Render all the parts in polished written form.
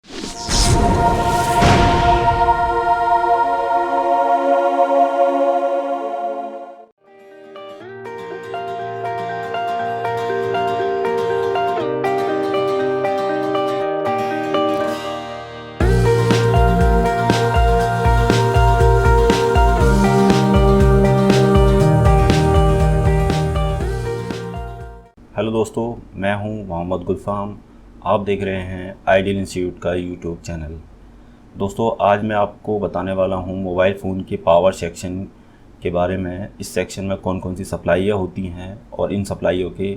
Hello दोस्तों, मैं हूं मोहम्मद गुलफाम। आप देख रहे हैं आइडियल इंस्टीट्यूट का यूट्यूब चैनल। दोस्तों, आज मैं आपको बताने वाला हूं मोबाइल फ़ोन के पावर सेक्शन के बारे में। इस सेक्शन में कौन कौन सी सप्लाइयाँ होती हैं और इन सप्लाइयों के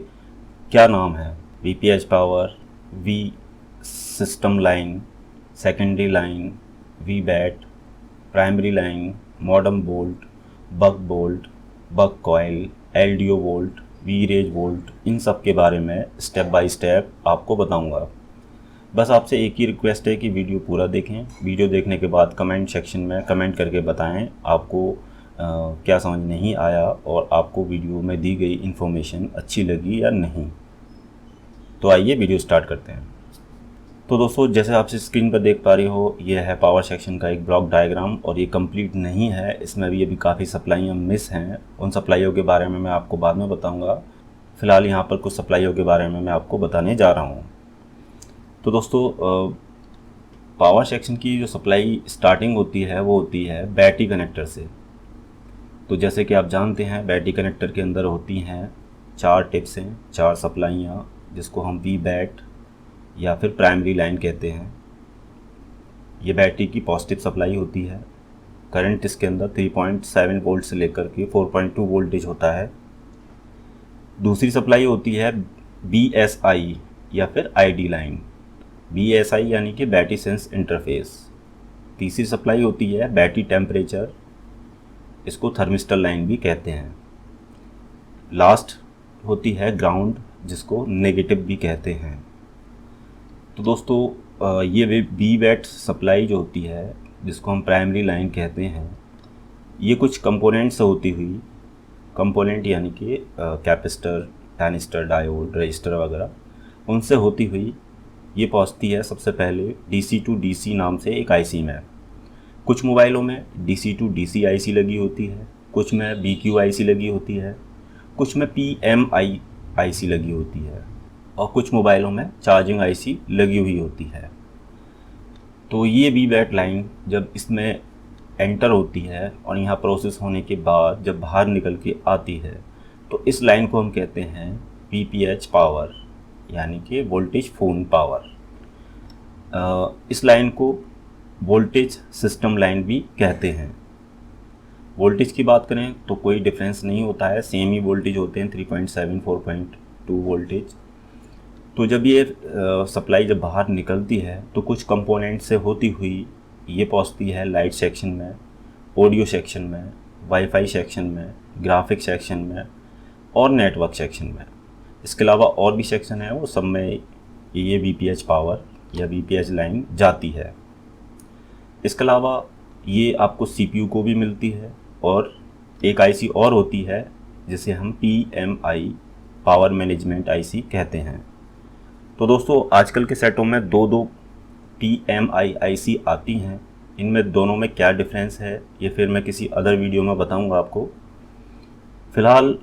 क्या नाम हैं। VPH power, V system line, secondary line, V bat, primary line, modem bolt, buck coil, LDO volt, V rage volt, इन सब के बारे में स्टेप बाय स्टेप आपको बताऊंगा। बस आपसे एक ही रिक्वेस्ट है कि वीडियो पूरा देखें। वीडियो देखने के बाद कमेंट सेक्शन में कमेंट करके बताएं आपको क्या समझ नहीं आया और आपको वीडियो में दी गई इन्फॉर्मेशन अच्छी लगी या नहीं। तो आइए वीडियो स्टार्ट करते हैं। तो दोस्तों, जैसे आप स्क्रीन पर देख पा रही हो, ये है पावर सेक्शन का एक ब्लॉक डायग्राम और ये कंप्लीट नहीं है। इसमें भी अभी काफ़ी सप्लाइयाँ मिस हैं। उन सप्लाइयों के बारे में मैं आपको बाद में बताऊंगा। फ़िलहाल यहाँ पर कुछ सप्लाइयों के बारे में मैं आपको बताने जा रहा हूँ। तो दोस्तों, पावर सेक्शन की जो सप्लाई स्टार्टिंग होती है वो होती है बैटरी कनेक्टर से। तो जैसे कि आप जानते हैं, बैटरी कनेक्टर के अंदर होती हैं 4 टिप्स हैं, 4 सप्लाइयाँ, जिसको हम वी बैट या फिर प्राइमरी लाइन कहते हैं। ये बैटरी की पॉजिटिव सप्लाई होती है। करंट इसके अंदर 3.7 वोल्ट से लेकर के 4.2 वोल्टेज होता है। दूसरी सप्लाई होती है BSI या फिर ID लाइन। BSI यानी कि बैटरी सेंस इंटरफेस। तीसरी सप्लाई होती है बैटरी टेम्परेचर, इसको थर्मिस्टर लाइन भी कहते हैं। लास्ट होती है ग्राउंड, जिसको नेगेटिव भी कहते हैं। तो दोस्तों, ये वी बैट सप्लाई जो होती है, जिसको हम प्राइमरी लाइन कहते हैं, ये कुछ कंपोनेंट से होती हुई, कंपोनेंट यानी कि कैपेसिटर, टैनिस्टर, डायोड, रजिस्टर वगैरह, उनसे होती हुई ये पहुंचती है सबसे पहले DC टू DC नाम से एक IC में। कुछ मोबाइलों में DC टू DC IC लगी होती है, कुछ में BQ IC लगी होती है, कुछ में PMI IC लगी होती है और कुछ मोबाइलों में चार्जिंग IC लगी हुई होती है। तो ये वी बैट लाइन जब इसमें एंटर होती है और यहाँ प्रोसेस होने के बाद जब बाहर निकल के आती है, तो इस लाइन को हम कहते हैं VPH पावर, यानी कि वोल्टेज फ़ोन पावर। इस लाइन को वोल्टेज सिस्टम लाइन भी कहते हैं। वोल्टेज की बात करें तो कोई डिफरेंस नहीं होता है, सेम ही वोल्टेज होते हैं, 3.7, 4.2 वोल्टेज। तो जब ये सप्लाई जब बाहर निकलती है तो कुछ कंपोनेंट से होती हुई ये पहुंचती है लाइट सेक्शन में, ऑडियो सेक्शन में, वाईफाई सेक्शन में, ग्राफिक सेक्शन में और नेटवर्क सेक्शन में। इसके अलावा और भी सेक्शन है, वो सब में ये VPH पावर या VPH लाइन जाती है। इसके अलावा ये आपको CPU को भी मिलती है और एक IC और होती है जिसे हम PMI पावर मैनेजमेंट IC कहते हैं। तो दोस्तों, आजकल के सेटों में दो PMI IC आती हैं। इनमें दोनों में क्या डिफरेंस है ये फिर मैं किसी अदर वीडियो में बताऊंगा आपको। फ़िलहाल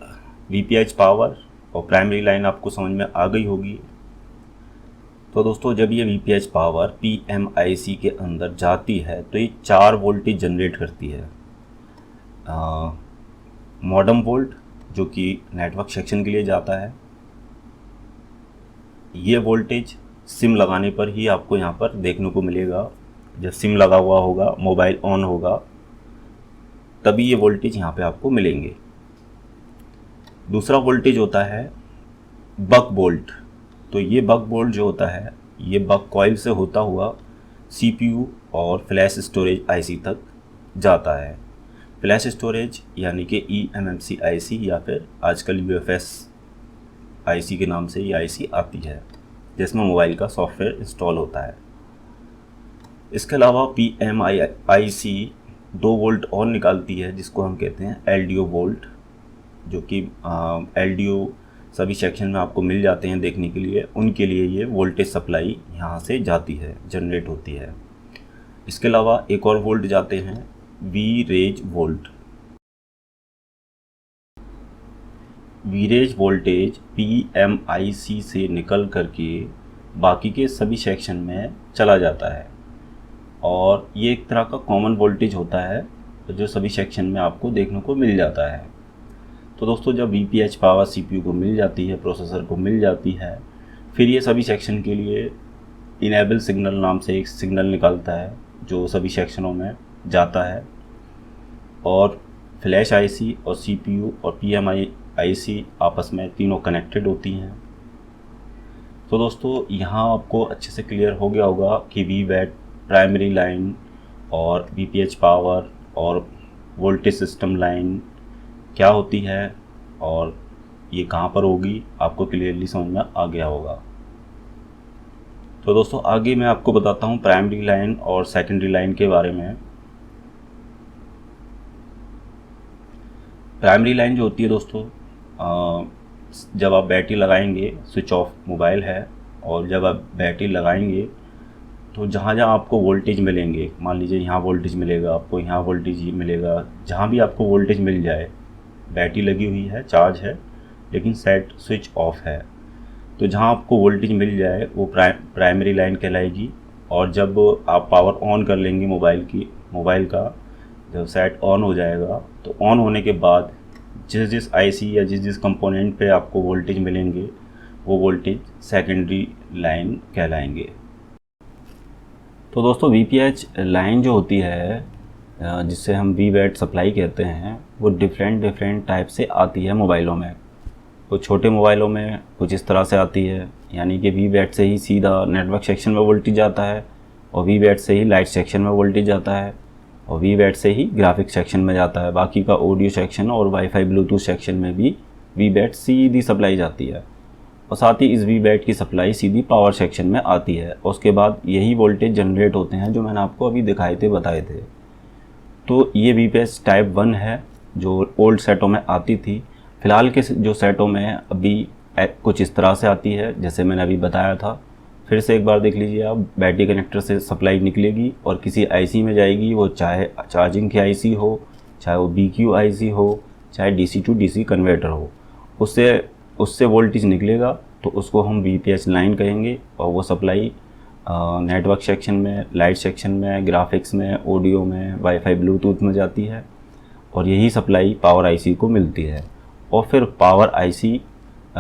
VPH पावर और प्राइमरी लाइन आपको समझ में आ गई होगी। तो दोस्तों, जब ये VPH पावर PMIC के अंदर जाती है तो ये 4 वोल्टेज जनरेट करती है। मॉडम वोल्ट, जो कि नेटवर्क सेक्शन के लिए जाता है। ये वोल्टेज सिम लगाने पर ही आपको यहाँ पर देखने को मिलेगा। जब सिम लगा हुआ होगा, मोबाइल ऑन होगा, तभी ये वोल्टेज यहाँ पे आपको मिलेंगे। दूसरा वोल्टेज होता है बक वोल्ट। तो ये बक वोल्ट जो होता है, ये बक कॉइल से होता हुआ CPU और फ्लैश स्टोरेज IC तक जाता है। फ्लैश स्टोरेज यानी कि eMMC IC या फिर आजकल UFS IC के नाम से ये IC आती है, जिसमें मोबाइल का सॉफ्टवेयर इंस्टॉल होता है। इसके अलावा PMI IC 2 वोल्ट और निकालती है, जिसको हम कहते हैं LDO वोल्ट, जो कि LDO सभी सेक्शन में आपको मिल जाते हैं देखने के लिए, उनके लिए ये वोल्टेज सप्लाई यहाँ से जाती है, जनरेट होती है। इसके अलावा एक और वोल्ट जाते हैं, वीरेज वोल्ट। वीरेज वोल्टेज PMIC से निकल करके बाकी के सभी सेक्शन में चला जाता है और ये एक तरह का कॉमन वोल्टेज होता है जो सभी सेक्शन में आपको देखने को मिल जाता है। तो दोस्तों जब VPH पावर CPU को मिल जाती है, प्रोसेसर को मिल जाती है, फिर ये सभी सेक्शन के लिए इनेबल सिग्नल नाम से एक सिग्नल निकलता है जो सभी सेक्शनों में जाता है और फ्लैश IC और CPU और PMIC आपस में तीनों कनेक्टेड होती हैं। तो दोस्तों यहाँ आपको अच्छे से क्लियर हो गया होगा कि VWAT प्राइमरी लाइन और VPH पावर और वोल्टेज सिस्टम लाइन क्या होती है और ये कहाँ पर होगी, आपको क्लियरली समझ में आ गया होगा। तो दोस्तों आगे मैं आपको बताता हूँ प्राइमरी लाइन और सेकेंडरी लाइन के बारे में। प्राइमरी लाइन जो होती है दोस्तों, जब आप बैटरी लगाएंगे, स्विच ऑफ मोबाइल है, और जब आप बैटरी लगाएंगे तो जहाँ जहाँ आपको वोल्टेज मिलेंगे, मान लीजिए यहाँ वोल्टेज मिलेगा आपको, यहाँ वोल्टेज मिलेगा, जहाँ भी आपको वोल्टेज मिल जाए, बैटरी लगी हुई है, चार्ज है, लेकिन सेट स्विच ऑफ है, तो जहाँ आपको वोल्टेज मिल जाए वो प्राइमरी लाइन कहलाएगी। और जब आप पावर ऑन कर लेंगे मोबाइल का जब सेट ऑन हो जाएगा, तो ऑन होने के बाद जिस IC या जिस कंपोनेंट पे आपको वोल्टेज मिलेंगे वो वोल्टेज सेकेंडरी लाइन कहलाएंगे। तो दोस्तों VPH लाइन जो होती है, जिससे हम VWAT सप्लाई कहते हैं, वो डिफरेंट टाइप से आती है मोबाइलों में। तो छोटे मोबाइलों में कुछ इस तरह से आती है, यानी कि VWAT से ही सीधा नेटवर्क सेक्शन में वोल्टेज जाता है, और VWAT से ही लाइट सेक्शन में वोल्टेज जाता है, और VWAT से ही ग्राफिक सेक्शन में जाता है। बाकी का ऑडियो सेक्शन और वाईफाई ब्लूटूथ सेक्शन में भी VWAT सीधी सप्लाई जाती है, और साथ ही इस VWAT की सप्लाई सीधी पावर सेक्शन में आती है। और उसके बाद यही वोल्टेज जनरेट होते हैं जो मैंने आपको अभी बताए थे। तो ये VPH टाइप 1 है जो ओल्ड सेटों में आती थी। फ़िलहाल के जो सेटों में अभी कुछ इस तरह से आती है जैसे मैंने अभी बताया था। फिर से एक बार देख लीजिए आप, बैटरी कनेक्टर से सप्लाई निकलेगी और किसी IC में जाएगी, वो चाहे चार्जिंग की IC हो, चाहे वो BQ IC हो, चाहे DC to DC कन्वर्टर हो, उससे वोल्टेज निकलेगा, तो उसको हम VPH लाइन कहेंगे। और वो सप्लाई नेटवर्क सेक्शन में, लाइट सेक्शन में, ग्राफिक्स में, ऑडियो में, वाईफाई ब्लूटूथ में जाती है, और यही सप्लाई पावर IC को मिलती है। और फिर पावर IC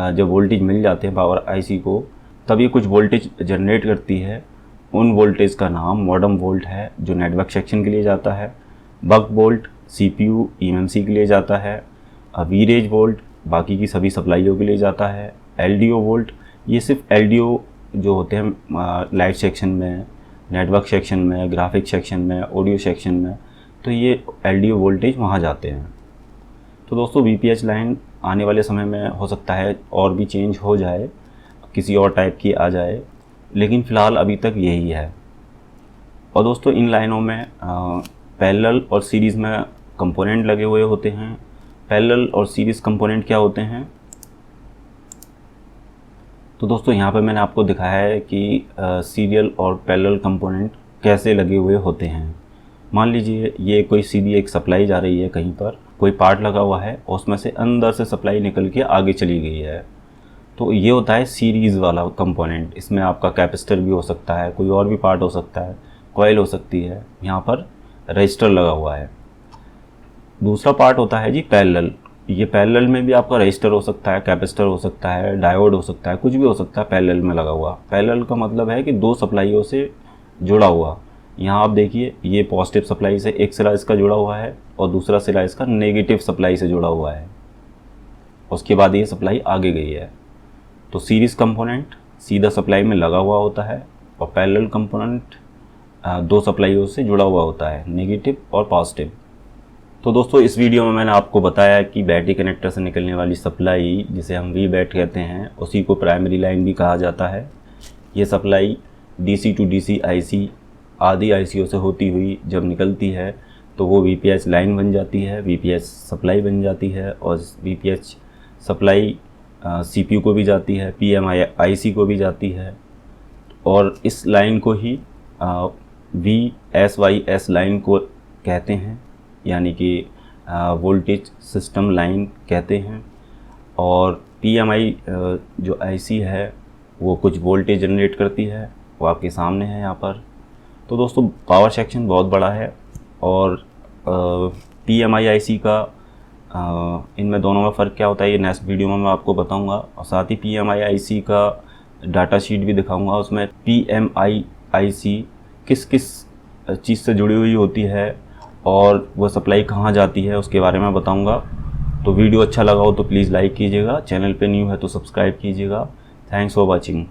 जब वोल्टेज मिल जाते हैं पावर IC को, तब ये कुछ वोल्टेज जनरेट करती है। उन वोल्टेज का नाम मॉडम वोल्ट है जो नेटवर्क सेक्शन के लिए जाता है, बक वोल्ट CPU EMMC के लिए जाता है, वीरेज वोल्ट बाकी की सभी सप्लाइयों के लिए जाता है, LDO वोल्ट ये सिर्फ LDO जो होते हैं लाइट सेक्शन में, नेटवर्क सेक्शन में, ग्राफिक सेक्शन में, ऑडियो सेक्शन में, तो ये LDO वोल्टेज वहाँ जाते हैं। तो दोस्तों VPH लाइन आने वाले समय में हो सकता है और भी चेंज हो जाए, किसी और टाइप की आ जाए, लेकिन फ़िलहाल अभी तक यही है। और दोस्तों इन लाइनों में पैरेलल और सीरीज़ में कंपोनेंट लगे हुए होते हैं। पैरेलल और सीरीज़ कंपोनेंट क्या होते हैं? तो दोस्तों यहाँ पर मैंने आपको दिखाया है कि सीरियल और पैरेलल कंपोनेंट कैसे लगे हुए होते हैं। मान लीजिए ये कोई सीधी एक सप्लाई जा रही है, कहीं पर कोई पार्ट लगा हुआ है और उसमें से अंदर से सप्लाई निकल के आगे चली गई है, तो ये होता है सीरीज़ वाला कंपोनेंट। इसमें आपका कैपेसिटर भी हो सकता है, कोई और भी पार्ट हो सकता है, कॉइल हो सकती है, यहाँ पर रजिस्टर लगा हुआ है। दूसरा पार्ट होता है जी पैरेलल। ये पैरेलल में भी आपका रजिस्टर हो सकता है, कैपेसिटर हो सकता है, डायोड हो सकता है, कुछ भी हो सकता है पैरेलल में लगा हुआ। पैरेलल का मतलब है कि दो सप्लाइयों से जुड़ा हुआ। यहाँ आप देखिए ये पॉजिटिव सप्लाई से एक सिरा इसका जुड़ा हुआ है और दूसरा सिरा इसका नेगेटिव सप्लाई से जुड़ा हुआ है, उसके बाद ये सप्लाई आगे गई है। तो सीरीज़ कंपोनेंट सीधा सप्लाई में लगा हुआ होता है और पैरेलल कंपोनेंट दो सप्लाइयों से जुड़ा हुआ होता है, नेगेटिव और पॉजिटिव। तो दोस्तों इस वीडियो में मैंने आपको बताया कि बैटरी कनेक्टर से निकलने वाली सप्लाई, जिसे हम VWAT कहते हैं, उसी को प्राइमरी लाइन भी कहा जाता है। ये supply DC to DC IC आदि ICO से होती हुई जब निकलती है तो वो VPH लाइन बन जाती है, VPH सप्लाई बन जाती है। और VPH सप्लाई CPU को भी जाती है, PMIC को भी जाती है, और इस लाइन को ही VSYS लाइन को कहते हैं, यानी कि वोल्टेज सिस्टम लाइन कहते हैं। और PMI जो IC है वो कुछ वोल्टेज जनरेट करती है, वो आपके सामने है यहाँ पर। तो दोस्तों पावर सेक्शन बहुत बड़ा है, और PMI IC का इनमें दोनों में फ़र्क क्या होता है ये नेक्स्ट वीडियो में मैं आपको बताऊंगा। और साथ ही PMI IC का डाटा शीट भी दिखाऊंगा, उसमें PMI IC किस किस चीज़ से जुड़ी हुई होती है और वह सप्लाई कहाँ जाती है उसके बारे में बताऊंगा। तो वीडियो अच्छा लगा हो तो प्लीज़ लाइक कीजिएगा, चैनल पे न्यू है तो सब्सक्राइब कीजिएगा। Thanks for watching.